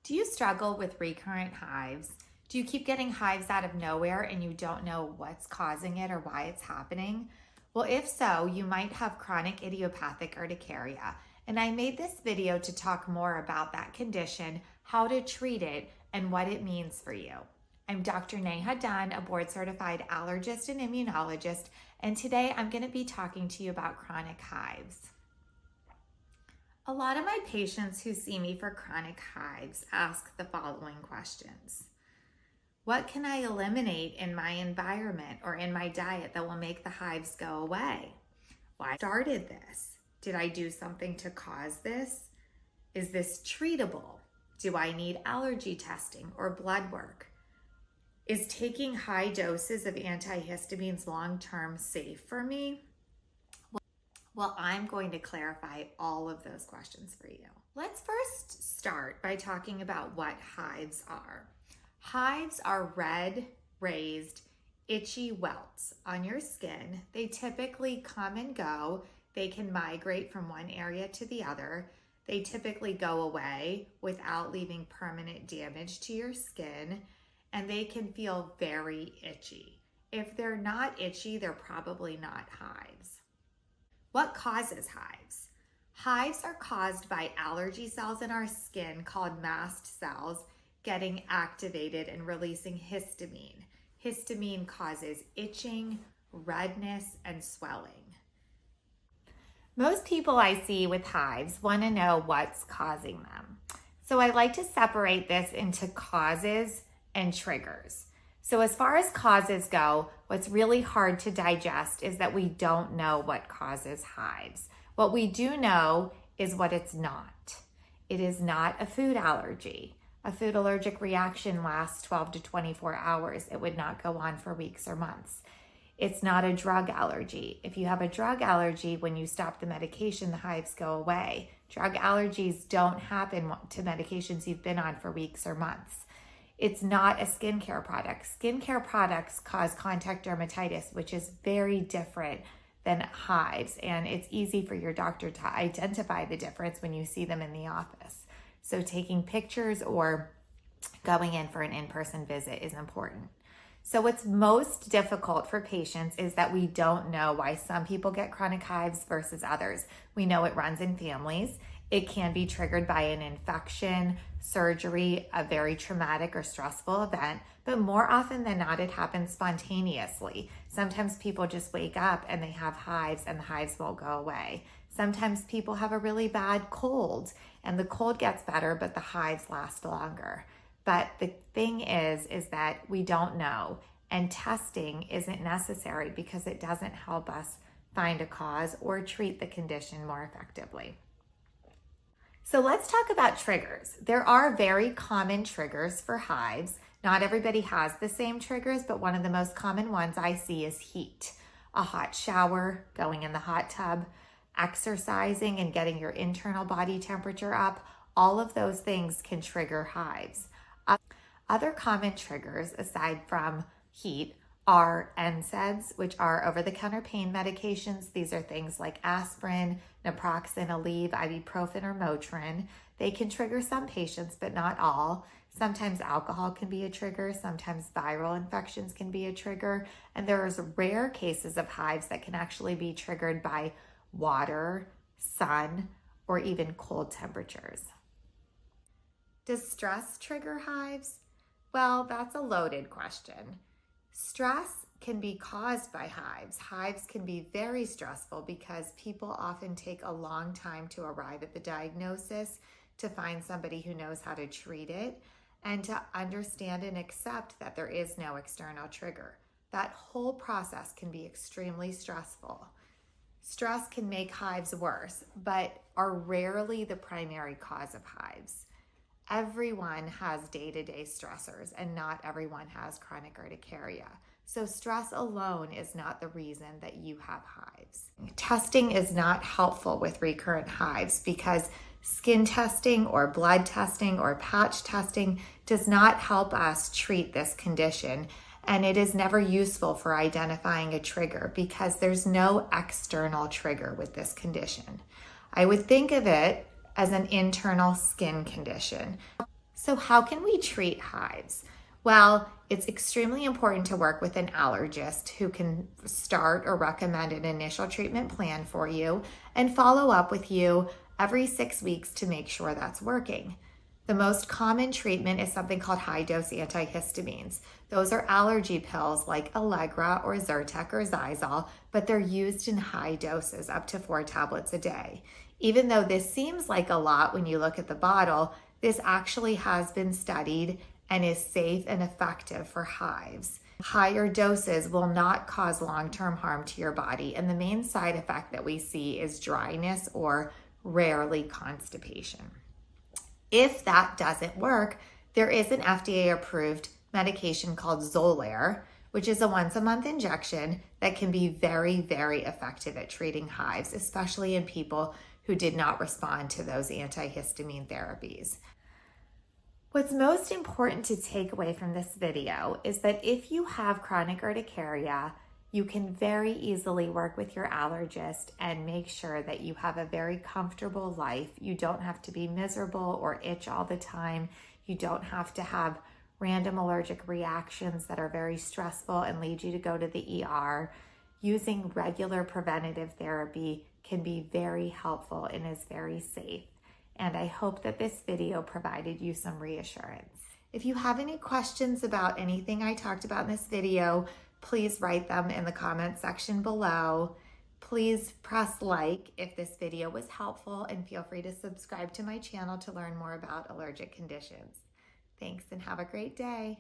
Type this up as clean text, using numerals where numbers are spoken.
Do you struggle with recurrent hives? Do you keep getting hives out of nowhere and you don't know what's causing it or why it's happening? Well, if so, you might have chronic idiopathic urticaria. And I made this video to talk more about that condition, how to treat it, and what it means for you. I'm Dr. Neha Dunn, a board-certified allergist and immunologist, and today I'm going to be talking to you about chronic hives. A lot of my patients who see me for chronic hives ask the following questions. What can I eliminate in my environment or in my diet that will make the hives go away? Why started this? Did I do something to cause this? Is this treatable? Do I need allergy testing or blood work? Is taking high doses of antihistamines long-term safe for me? Well, I'm going to clarify all of those questions for you. Let's first start by talking about what hives are. Hives are red, raised, itchy welts on your skin. They typically come and go. They can migrate from one area to the other. They typically go away without leaving permanent damage to your skin, and they can feel very itchy. If they're not itchy, they're probably not hives. What causes hives? Hives are caused by allergy cells in our skin called mast cells getting activated and releasing histamine. Histamine causes itching, redness, and swelling. Most people I see with hives want to know what's causing them. So I like to separate this into causes and triggers. So as far as causes go, what's really hard to digest is that we don't know what causes hives. What we do know is what it's not. It is not a food allergy. A food allergic reaction lasts 12 to 24 hours. It would not go on for weeks or months. It's not a drug allergy. If you have a drug allergy, when you stop the medication, the hives go away. Drug allergies don't happen to medications you've been on for weeks or months. It's not a skincare product. Skincare products cause contact dermatitis, which is very different than hives, and it's easy for your doctor to identify the difference when you see them in the office. So taking pictures or going in for an in-person visit is important. So what's most difficult for patients is that we don't know why some people get chronic hives versus others. We know it runs in families. It can be triggered by an infection, surgery, a very traumatic or stressful event, but more often than not, it happens spontaneously. Sometimes people just wake up and they have hives and the hives won't go away. Sometimes people have a really bad cold and the cold gets better, but the hives last longer. But the thing is that we don't know, and testing isn't necessary because it doesn't help us find a cause or treat the condition more effectively. So let's talk about triggers. There are very common triggers for hives. Not everybody has the same triggers, but one of the most common ones I see is heat. A hot shower, going in the hot tub, exercising and getting your internal body temperature up, all of those things can trigger hives. Other common triggers, aside from heat, are NSAIDs, which are over-the-counter pain medications. These are things like aspirin, naproxen, Aleve, ibuprofen, or Motrin. They can trigger some patients, but not all. Sometimes alcohol can be a trigger. Sometimes viral infections can be a trigger. And there's rare cases of hives that can actually be triggered by water, sun, or even cold temperatures. Does stress trigger hives? Well, that's a loaded question. Stress can be caused by hives. Hives can be very stressful because people often take a long time to arrive at the diagnosis, to find somebody who knows how to treat it, and to understand and accept that there is no external trigger. That whole process can be extremely stressful. Stress can make hives worse, but are rarely the primary cause of hives. Everyone has day-to-day stressors, and not everyone has chronic urticaria. So stress alone is not the reason that you have hives. Testing is not helpful with recurrent hives because skin testing or blood testing or patch testing does not help us treat this condition. And it is never useful for identifying a trigger because there's no external trigger with this condition. I would think of it as an internal skin condition. So how can we treat hives? Well, it's extremely important to work with an allergist who can start or recommend an initial treatment plan for you and follow up with you every 6 weeks to make sure that's working. The most common treatment is something called high-dose antihistamines. Those are allergy pills like Allegra or Zyrtec or Xyzal, but they're used in high doses, up to 4 tablets a day. Even though this seems like a lot when you look at the bottle, this actually has been studied and is safe and effective for hives. Higher doses will not cause long-term harm to your body, and the main side effect that we see is dryness or rarely constipation. If that doesn't work, there is an FDA-approved medication called Xolair, which is a once-a-month injection that can be very, very effective at treating hives, especially in people who did not respond to those antihistamine therapies. What's most important to take away from this video is that if you have chronic urticaria, you can very easily work with your allergist and make sure that you have a very comfortable life. You don't have to be miserable or itch all the time. You don't have to have random allergic reactions that are very stressful and lead you to go to the ER. Using regular preventative therapy can be very helpful and is very safe. And I hope that this video provided you some reassurance. If you have any questions about anything I talked about in this video, please write them in the comment section below. Please press like if this video was helpful, and feel free to subscribe to my channel to learn more about allergic conditions. Thanks and have a great day.